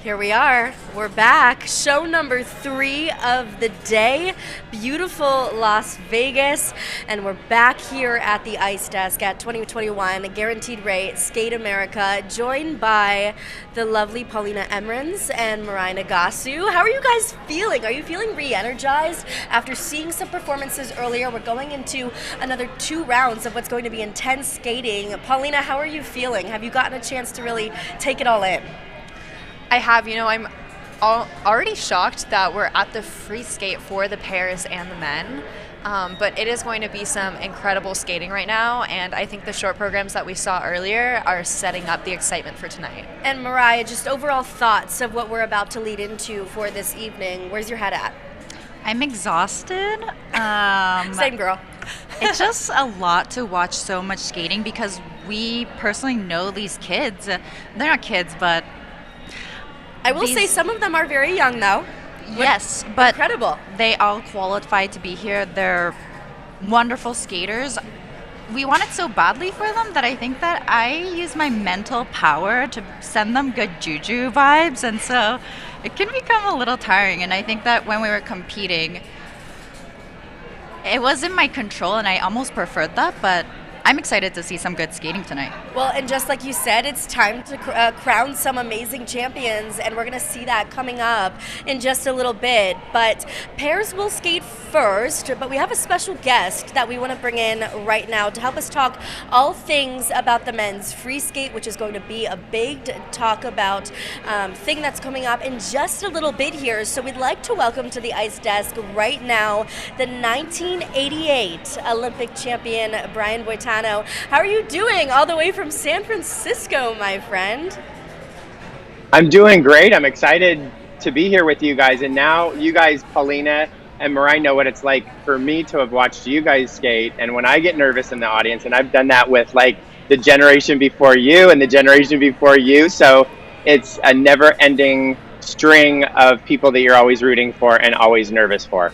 Here we are. We're back. Show number 3 of the day. Beautiful Las Vegas. And we're back here at the Ice Desk at 2021 Guaranteed Rate Skate America, joined by the lovely Polina Edmunds and Mirai Nagasu. How are you guys feeling? Are you feeling re-energized after seeing some performances earlier? We're going into another 2 rounds of what's going to be intense skating. Polina, how are you feeling? Have you gotten a chance to really take it all in? I have. I'm already shocked that we're at the free skate for the pairs and the men. But it is going to be some incredible skating right now, and I think the short programs that we saw earlier are setting up the excitement for tonight. And Mirai, just overall thoughts of what we're about to lead into for this evening. Where's your head at? I'm exhausted. Same girl. It's just a lot to watch so much skating because we personally know these kids. They're not kids, but I will say some of them are very young, though. Yes, but incredible. They all qualified to be here. They're wonderful skaters. We want it so badly for them that I think that I use my mental power to send them good juju vibes, and so it can become a little tiring. And I think that when we were competing, it was in my control, and I almost preferred that, but I'm excited to see some good skating tonight. Well, and just like you said, it's time to crown some amazing champions, and we're going to see that coming up in just a little bit. But pairs will skate first, but we have a special guest that we want to bring in right now to help us talk all things about the men's free skate, which is going to be a big talk about thing that's coming up in just a little bit here. So we'd like to welcome to the Ice Desk right now the 1988 Olympic champion, Brian Boitano. How are you doing all the way from San Francisco, my friend? I'm doing great. I'm excited to be here with you guys. And now you guys, Polina and Mirai, know what it's like for me to have watched you guys skate. And when I get nervous in the audience, and I've done that with like the generation before you and the generation before you. So it's a never ending string of people that you're always rooting for and always nervous for.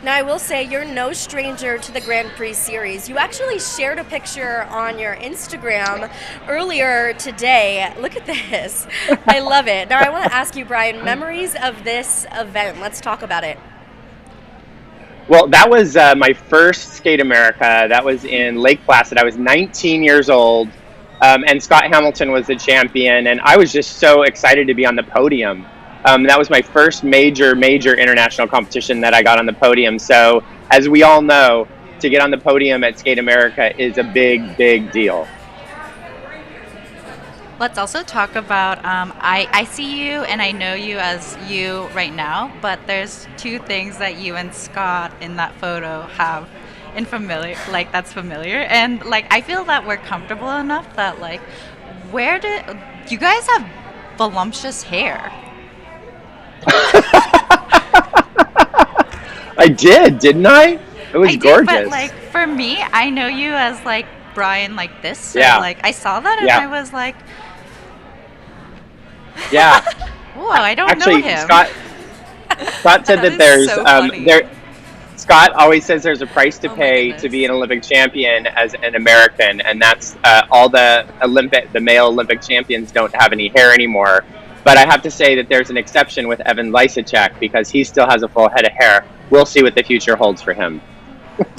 Now, I will say you're no stranger to the Grand Prix series. You actually shared a picture on your Instagram earlier today. Look at this. I love it. Now, I want to ask you, Brian, memories of this event. Let's talk about it. Well, that was my first Skate America. That was in Lake Placid. I was 19 years old, and Scott Hamilton was the champion, and I was just so excited to be on the podium. That was my first major international competition that I got on the podium. So, as we all know, to get on the podium at Skate America is a big deal. Let's also talk about, I see you and I know you as you right now, but there's 2 things that you and Scott in that photo have in familiar, like that's familiar. And like, I feel that we're comfortable enough that like, where did, you guys have voluptuous hair. I didn't I? It was gorgeous. But like for me, I know you as like Brian like this. So yeah. Like I saw that and I was like, yeah. Whoa, I don't Actually, know him. Scott said that there's so Scott always says there's a price to pay to be an Olympic champion as an American, and that's all the male Olympic champions don't have any hair anymore. But I have to say that there's an exception with Evan Lysacek because he still has a full head of hair. We'll see what the future holds for him.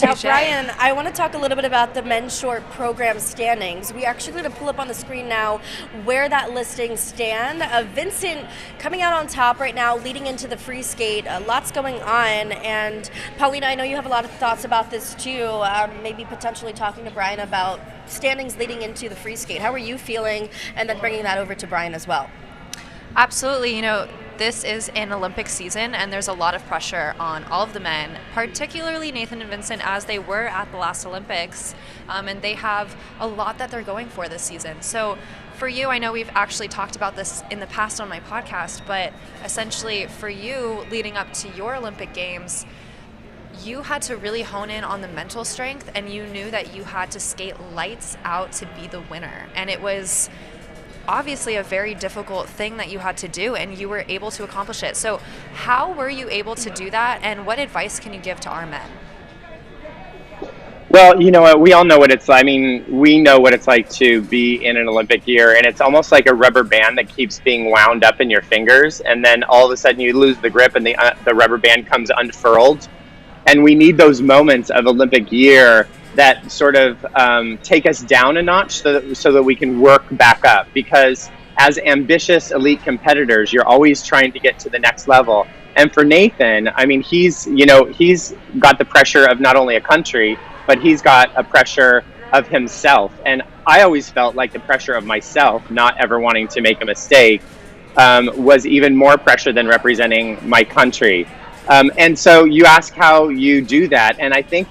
Now, Brian, I want to talk a little bit about the men's short program standings. We actually going to pull up on the screen now where that listing stand. Vincent coming out on top right now, leading into the free skate. Lots going on. And Polina, I know you have a lot of thoughts about this too. Maybe potentially talking to Brian about standings leading into the free skate. How are you feeling? And then bringing that over to Brian as well. Absolutely. This is an Olympic season, and there's a lot of pressure on all of the men, particularly Nathan and Vincent, as they were at the last Olympics, and they have a lot that they're going for this season. So for you, I know we've actually talked about this in the past on my podcast, but essentially for you, leading up to your Olympic Games, you had to really hone in on the mental strength, and you knew that you had to skate lights out to be the winner. And it was obviously a very difficult thing that you had to do, and you were able to accomplish it. So how were you able to do that, and what advice can you give to our men? Well, you know what? We all know what it's like. I mean, we know what it's like to be in an Olympic year, and it's almost like a rubber band that keeps being wound up in your fingers, and then all of a sudden you lose the grip, and the rubber band comes unfurled. And we need those moments of Olympic year that sort of take us down a notch, so that we can work back up. Because as ambitious elite competitors, you're always trying to get to the next level. And for Nathan, I mean, he's got the pressure of not only a country, but he's got a pressure of himself. And I always felt like the pressure of myself, not ever wanting to make a mistake, was even more pressure than representing my country. And so you ask how you do that, and I think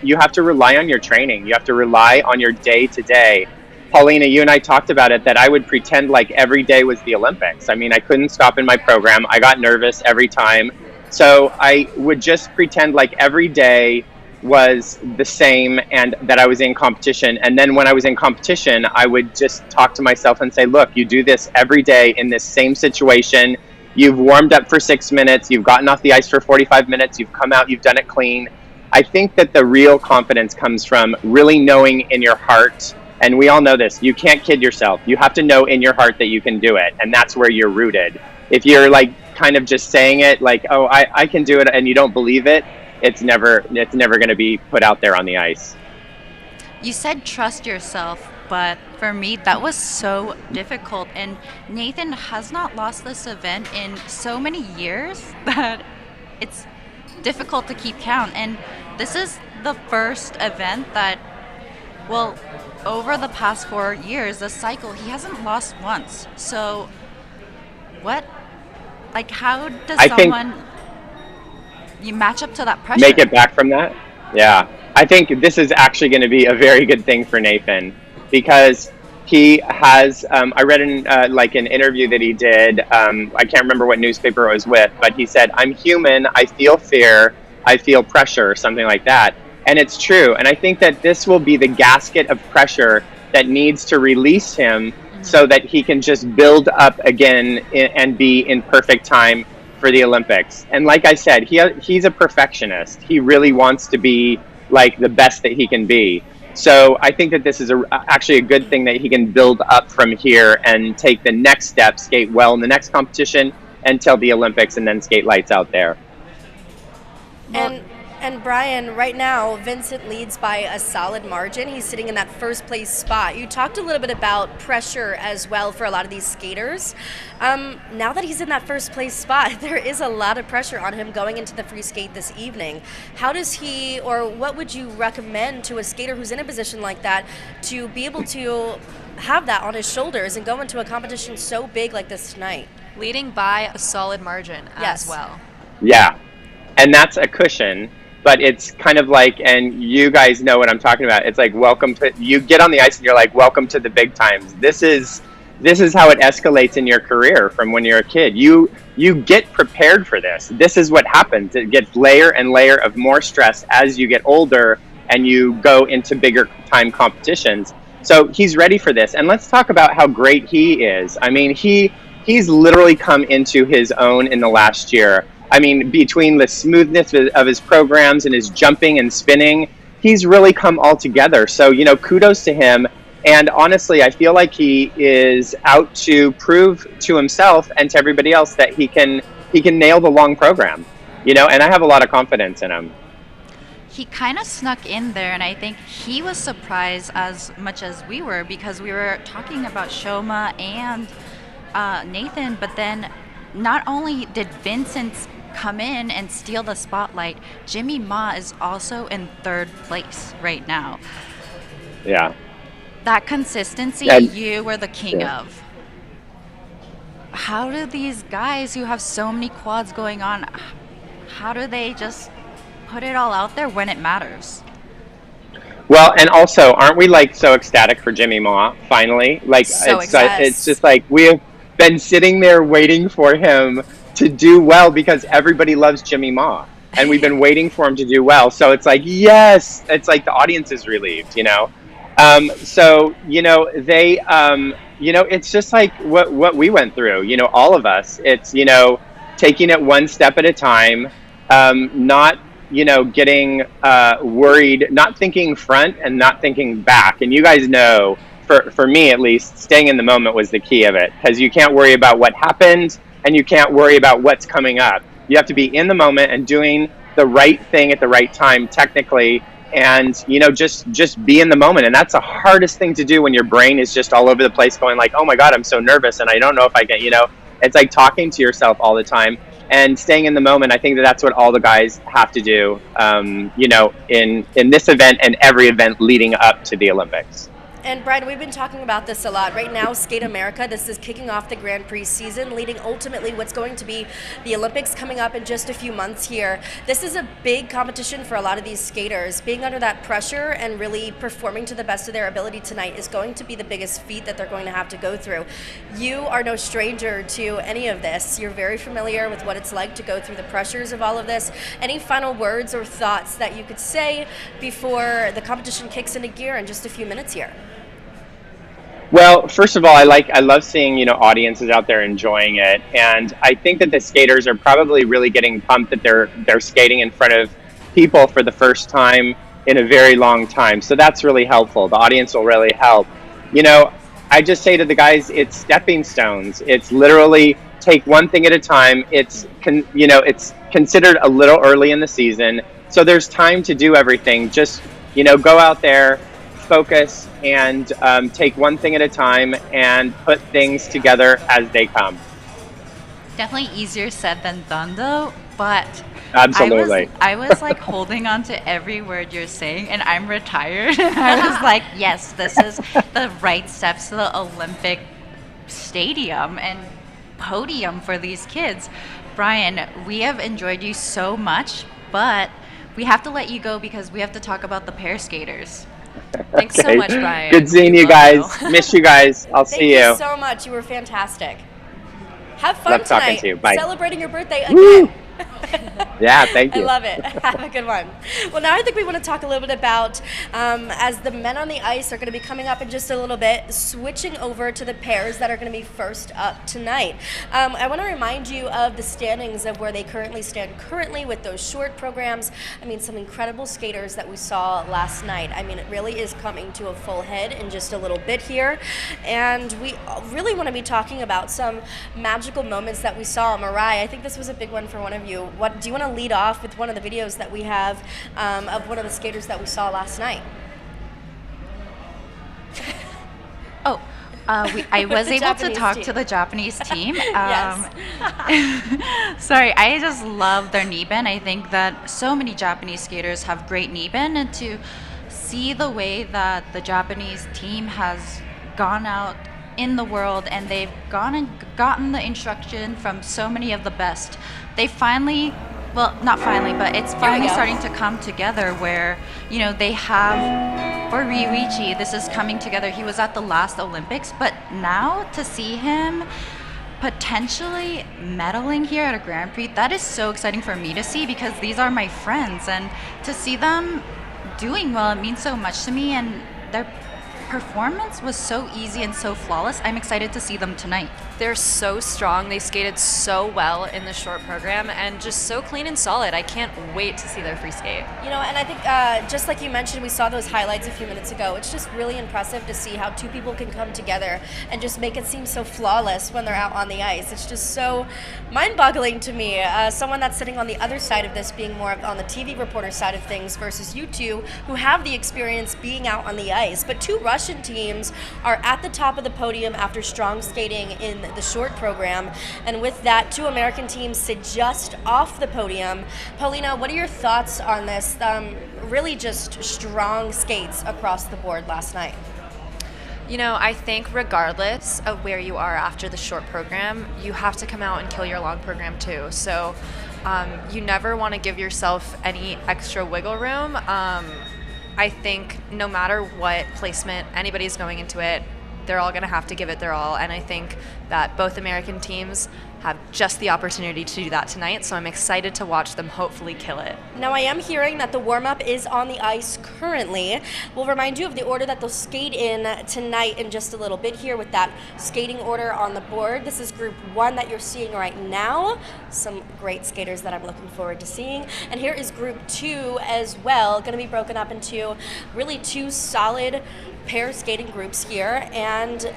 you have to rely on your training. You have to rely on your day to day. Polina, you and I talked about it, that I would pretend like every day was the Olympics. I mean, I couldn't stop in my program. I got nervous every time. So I would just pretend like every day was the same and that I was in competition. And then when I was in competition, I would just talk to myself and say, look, you do this every day in this same situation. You've warmed up for 6 minutes. You've gotten off the ice for 45 minutes. You've come out. You've done it clean. I think that the real confidence comes from really knowing in your heart, and we all know this, you can't kid yourself. You have to know in your heart that you can do it, and that's where you're rooted. If you're like kind of just saying it like, oh, I can do it, and you don't believe it, it's never going to be put out there on the ice. You said trust yourself, but for me, that was so difficult. And Nathan has not lost this event in so many years that it's difficult to keep count. And this is the first event that, well, over the past 4 years, the cycle, he hasn't lost once. So how does you match up to that pressure? Make it back from that? Yeah. I think this is actually going to be a very good thing for Nathan, because he has, I read in an interview that he did, I can't remember what newspaper it was with, but he said, I'm human, I feel fear, I feel pressure, something like that. And it's true. And I think that this will be the gasket of pressure that needs to release him, so that he can just build up again and be in perfect time for the Olympics. And like I said, he's a perfectionist. He really wants to be like the best that he can be. So I think that this is actually a good thing, that he can build up from here and take the next step, skate well in the next competition until the Olympics, and then skate lights out there. And Brian, right now, Vincent leads by a solid margin. He's sitting in that first place spot. You talked a little bit about pressure as well for a lot of these skaters. Now that he's in that first place spot, there is a lot of pressure on him going into the free skate this evening. How does he, or what would you recommend to a skater who's in a position like that to be able to have that on his shoulders and go into a competition so big like this tonight? Leading by a solid margin as well. Yeah, and that's a cushion. But it's kind of like, and you guys know what I'm talking about. It's like, you get on the ice and you're like, welcome to the big times. This is how it escalates in your career from when you're a kid. You get prepared for this. This is what happens. It gets layer and layer of more stress as you get older and you go into bigger time competitions. So he's ready for this. And let's talk about how great he is. I mean, he's literally come into his own in the last year. I mean, between the smoothness of his programs and his jumping and spinning, he's really come all together. So, kudos to him. And honestly, I feel like he is out to prove to himself and to everybody else that he can nail the long program, and I have a lot of confidence in him. He kind of snuck in there, and I think he was surprised as much as we were, because we were talking about Shoma and Nathan, but then not only did Vincent come in and steal the spotlight, Jimmy Ma is also in third place right now. Yeah. That consistency, you were the king of. How do these guys who have so many quads going on, how do they just put it all out there when it matters? Well, and also, aren't we so ecstatic for Jimmy Ma finally? It's just like we have been sitting there waiting for him to do well, because everybody loves Jimmy Ma, and we've been waiting for him to do well. So it's like, yes, it's like the audience is relieved, So, they, it's just like what we went through, all of us. It's, taking it one step at a time, not getting worried, not thinking front and not thinking back. And you guys know, for me at least, staying in the moment was the key of it, because you can't worry about what happened and you can't worry about what's coming up. You have to be in the moment and doing the right thing at the right time technically, and just be in the moment. And that's the hardest thing to do when your brain is just all over the place going like, oh my god, I'm so nervous and I don't know if I can, it's like talking to yourself all the time. And staying in the moment, I think that's what all the guys have to do, in this event and every event leading up to the Olympics. And Brian, we've been talking about this a lot. Right now, Skate America, this is kicking off the Grand Prix season, leading ultimately what's going to be the Olympics coming up in just a few months here. This is a big competition for a lot of these skaters. Being under that pressure and really performing to the best of their ability tonight is going to be the biggest feat that they're going to have to go through. You are no stranger to any of this. You're very familiar with what it's like to go through the pressures of all of this. Any final words or thoughts that you could say before the competition kicks into gear in just a few minutes here? Well, first of all, I love seeing, audiences out there enjoying it. And I think that the skaters are probably really getting pumped that they're skating in front of people for the first time in a very long time. So that's really helpful. The audience will really help. I just say to the guys, it's stepping stones. It's literally take one thing at a time. It's considered a little early in the season. So there's time to do everything. Just, go out there, focus, and take one thing at a time and put things together as they come. Definitely easier said than done though, but absolutely. I was like holding on to every word you're saying, and I'm retired. I was like, yes, this is the right steps to the Olympic stadium and podium for these kids. Brian, we have enjoyed you so much, but we have to let you go because we have to talk about the pair skaters. Thanks so much, Brian. Good seeing you guys. Miss you guys. I'll see you. Thank you so much. You were fantastic. Have fun Love tonight. talking to you. Bye. Celebrating your birthday again. Woo! Yeah, thank you. I love it. Have a good one. Well, now I think we want to talk a little bit about, as the men on the ice are going to be coming up in just a little bit, switching over to the pairs that are going to be first up tonight. I want to remind you of the standings of where they currently stand with those short programs. I mean, some incredible skaters that we saw last night. I mean, it really is coming to a full head in just a little bit here. And we really want to be talking about some magical moments that we saw. Mirai, I think this was a big one for one of you. What do you want to lead off with one of the videos that we have of one of the skaters that we saw last night? I was able to talk to the Japanese team. Yes. Sorry, I just love their knee bend. I think that so many Japanese skaters have great knee bend, and to see the way that the Japanese team has gone out in the world and they've gone and gotten the instruction from so many of the best. They finally, well, not finally, but it's finally starting to come together where, they have, for Ryuichi, this is coming together. He was at the last Olympics, but now to see him potentially medaling here at a Grand Prix, that is so exciting for me to see because these are my friends, and to see them doing well, it means so much to me, and their performance was so easy and so flawless. I'm excited to see them tonight. They're so strong. They skated so well in the short program and just so clean and solid. I can't wait to see their free skate. And I think just like you mentioned, we saw those highlights a few minutes ago. It's just really impressive to see how two people can come together and just make it seem so flawless when they're out on the ice. It's just so mind-boggling to me. Someone that's sitting on the other side of this, being more on the TV reporter side of things versus you two who have the experience being out on the ice. But two Russian teams are at the top of the podium after strong skating in the short program, and with that, two American teams sit just off the podium. Polina, what are your thoughts on this? Really just strong skates across the board last night. I think regardless of where you are after the short program, you have to come out and kill your long program too. So you never want to give yourself any extra wiggle room. I think no matter what placement anybody's going into it, they're all going to have to give it their all, and I think that both American teams have just the opportunity to do that tonight, so I'm excited to watch them hopefully kill it. Now, I am hearing that the warm-up is on the ice currently. We'll remind you of the order that they'll skate in tonight in just a little bit here with that skating order on the board. This is Group 1 that you're seeing right now. Some great skaters that I'm looking forward to seeing. And here is Group 2 as well, going to be broken up into really 2 solid pair skating groups here, and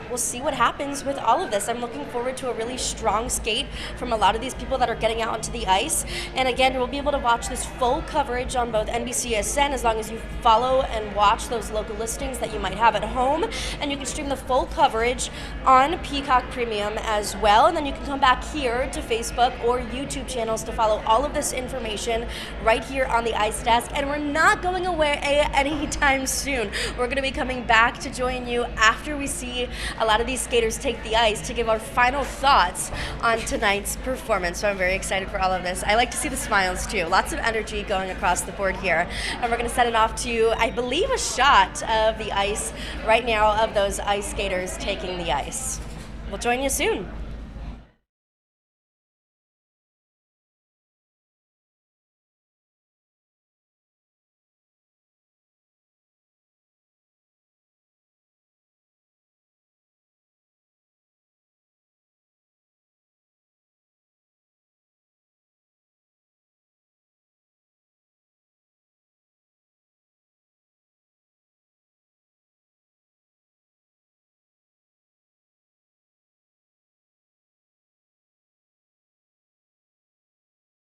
we'll see what happens with all of this. I'm looking forward to a really strong skate from a lot of these people that are getting out onto the ice. And again, we'll be able to watch this full coverage on both NBCSN as long as you follow and watch those local listings that you might have at home. And you can stream the full coverage on Peacock Premium as well. And then you can come back here to Facebook or YouTube channels to follow all of this information right here on the Ice Desk. And we're not going away anytime soon. We're going to be coming back to join you after we see a lot of these skaters take the ice to give our final thoughts on tonight's performance. So I'm very excited for all of this. I like to see the smiles too. Lots of energy going across the board here. And we're going to send it off to, I believe, a shot of the ice right now of those ice skaters taking the ice. We'll join you soon.